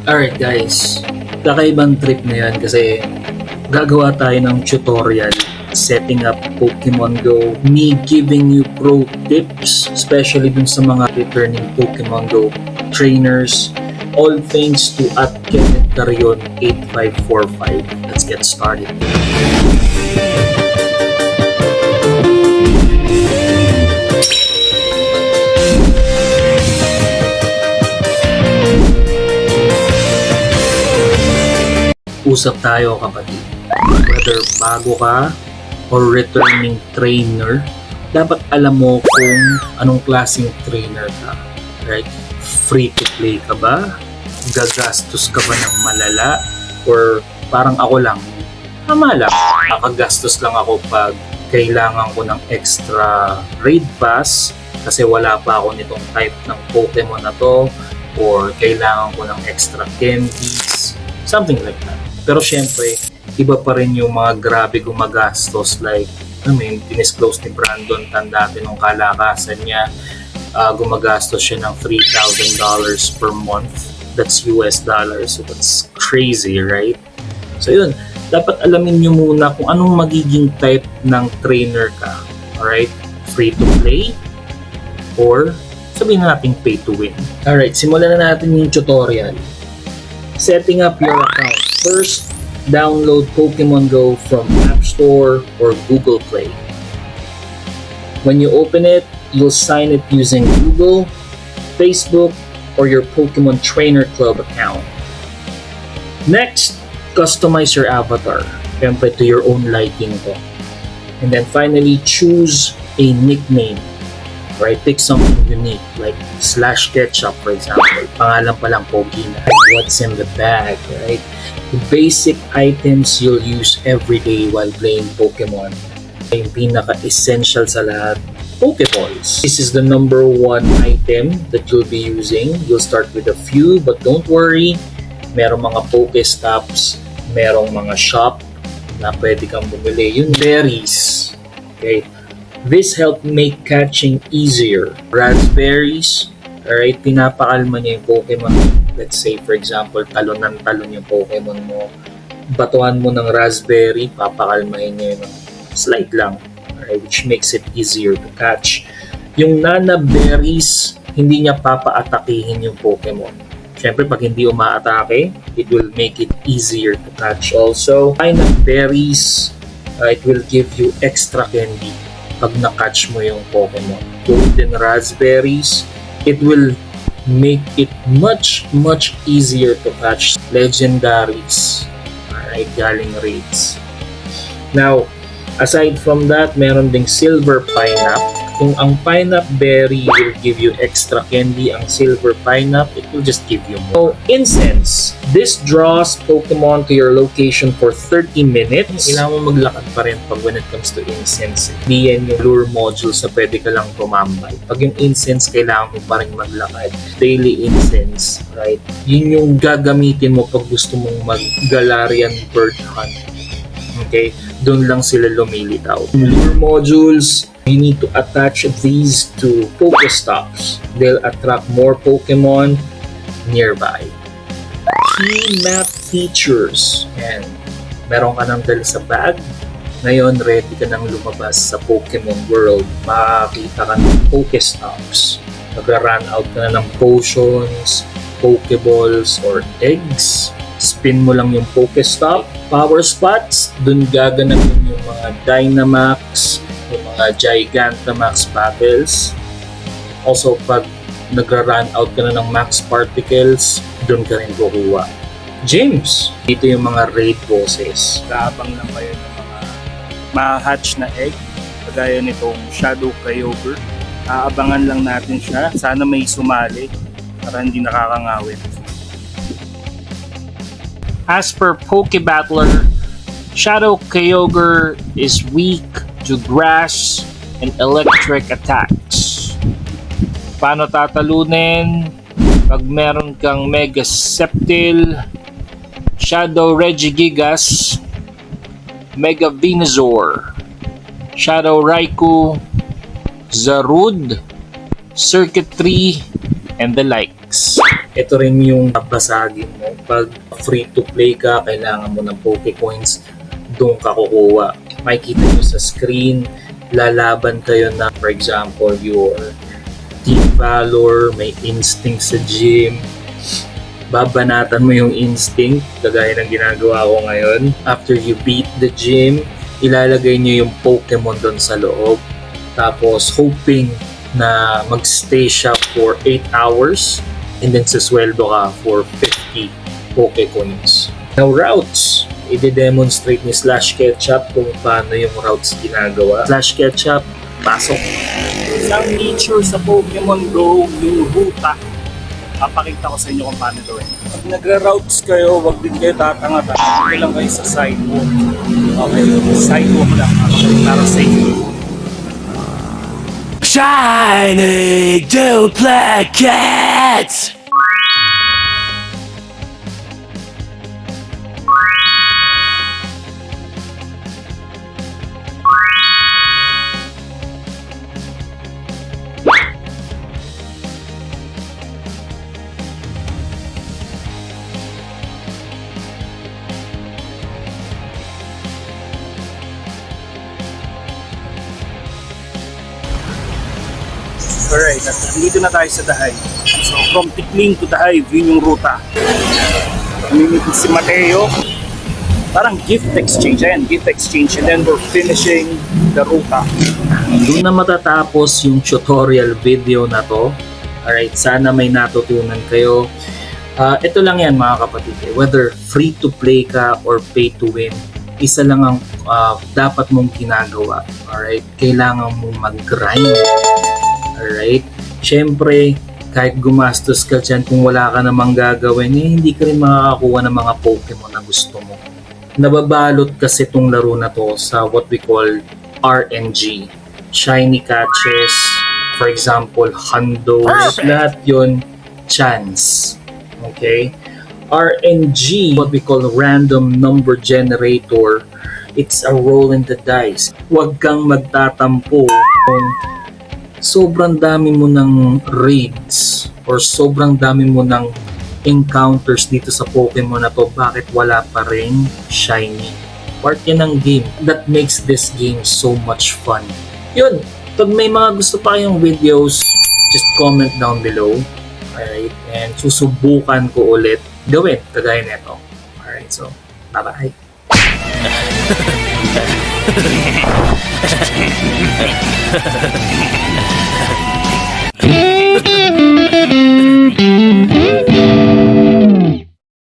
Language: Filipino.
Alright guys, kakaibang trip na yan kasi gagawa tayo ng tutorial setting up Pokemon Go, me giving you pro tips, especially dun sa mga returning Pokemon Go trainers, all thanks to @KennethCarion8545. Let's get started. Usap tayo kapatid. Whether bago ka or returning trainer, dapat alam mo kung anong klaseng trainer ka. Right? Free to play ka ba? Gagastos ka ba ng malala? Or parang ako lang, tama lang. Nakagastos lang ako pag kailangan ko ng extra raid pass kasi wala pa ako nitong type ng Pokemon na to, or kailangan ko ng extra candies, something like that. Pero syempre, iba pa rin yung mga grabe gumagastos, like, dinisclose ni Brandon Tan dati nung kalakasan niya, gumagastos siya ng $3,000 per month. That's US dollars, so that's crazy, right? So yun, dapat alamin nyo muna kung anong magiging type ng trainer ka. Alright? Free to play, or sabihin natin pay to win. Alright, simulan na natin yung tutorial. Setting up your account. First, download Pokemon Go from App Store or Google Play. When you open it, you'll sign it using Google, Facebook, or your Pokemon Trainer Club account. Next, customize your avatar, syempre to your own liking to. And then finally, choose a nickname. Right? Pick something unique like Slash Ketchup, for example. Pangalan pa lang Pogi na. What's in the bag, right? The basic items you'll use every day while playing Pokemon. Yung pinaka-essential sa lahat, Pokeballs. This is the number one item that you'll be using. You'll start with a few, but don't worry. Merong mga Pokestops, merong mga shop na pwede kang bumili. Yung berries. Okay? This helped make catching easier. Raspberries, alright, pinapakalma niya yung Pokemon. Let's say, for example, talon ng talon yung Pokemon mo. Batuhan mo ng raspberry, papakalmahin niya yung slight lang. Alright, which makes it easier to catch. Yung Nana Berries, hindi niya papaatakihin yung Pokemon. Siyempre, pag hindi umaatake, it will make it easier to catch also. Pineapple Berries, it will give you extra candy pag na-catch mo yung Pokemon. Golden Raspberries, it will make it much easier to catch legendaries. Alright, galing raids. Now, aside from that, meron ding Silver Pineapple. Kung ang Pineapple Berry will give you extra candy, ang Silver Pineapple, it will just give you more. So, Incense. This draws Pokemon to your location for 30 minutes. Kailangan mo maglakad pa rin pag when it comes to Incense. Hindi yan yung lure modules na pwede ka lang tumambay. Pag yung Incense, kailangan mo pa rin maglakad. Daily Incense, right? Yun yung gagamitin mo pag gusto mong mag-Galarian Bird Hunt. Okay? Doon lang sila lumilitaw. Lure modules, you need to attach these to Pokestops. They'll attract more Pokemon nearby. Key map features. And meron ka nang dala sa bag. Ngayon, ready ka nang lumabas sa Pokemon World. Makakita ka ng Pokestops. Mag-run out ka na ng potions, Pokeballs, or eggs. Spin mo lang yung Pokestop. Power spots, dun gaganapin yung mga Dynamax, yung mga Gigantamax battles. Also, pag nagra-run out ka na ng Max Particles, dun ka rin kukuha. Gyms, dito yung mga raid bosses. Kaabang lang kayo ng mga ma-hatch na egg, kagaya nitong Shadow Kyogre. Aabangan lang natin siya. Sana may sumali para hindi nakakangawit. As per Pokebattler, Shadow Kyogre is weak to grass and electric attacks. Paano tatalunin? Pag meron kang Mega Sceptile, Shadow Regigigas, Mega Venusaur, Shadow Raikou, Zarude, Circuitry, and the likes. ito rin yung babasagin mo. Pag free to play ka, kailangan mo ng Pokecoins, doon ka kukuha. Makikita nyo sa screen, lalaban kayo na, for example, your Team Valor, may instinct sa gym, babanatan mo yung instinct, kagaya ng ginagawa ko ngayon. After you beat the gym, ilalagay nyo yung Pokemon doon sa loob. Tapos hoping na magstay siya for 8 hours and then susweldo ka for 50 Pokecoins. Now routes, i-demonstrate ni Slash Ketchup kung paano yung routes ginagawa. Slash Ketchup, pasok. Isang feature sa Pokemon Go, yung ruta. Papakita ko sa inyo kung paano gawin. Pag nagra-routes kayo, wag din kayo tatanga-tanga. Ito lang kayo sa sidewalk. Okay, sidewalk lang. Para safe. Shiny duplicates! Alright, nandito na tayo sa Dahay. So, from Tikling to Dahay, yun yung ruta. Mamimit si Mateo. Parang gift exchange. Ayan, gift exchange. And then we're finishing the ruta. Doon na matatapos yung tutorial video na to. Alright, sana may natutunan kayo. Ito lang yan mga kapatid. Whether free to play ka or pay to win, isa lang ang dapat mong ginagawa. Alright, kailangan mong mag-grind. Alright? Siyempre, kahit gumastos ka dyan, kung wala ka namang gagawin, hindi ka rin makakakuha ng mga Pokemon na gusto mo. Nababalot kasi itong laro na to sa what we call RNG. Shiny catches, for example, hundos, lahat yun, chance. Okay? RNG, what we call random number generator, it's a roll in the dice. Huwag kang magtatampo kung sobrang dami mo ng raids or sobrang dami mo ng encounters dito sa Pokemon na to, bakit wala pa rin shiny? Part yan ng game. That makes this game so much fun. Yun, pag may mga gusto pa kayong videos, just comment down below. Alright, and susubukan ko ulit gawin kagaya nito. Alright, so bye-bye. Hehehehe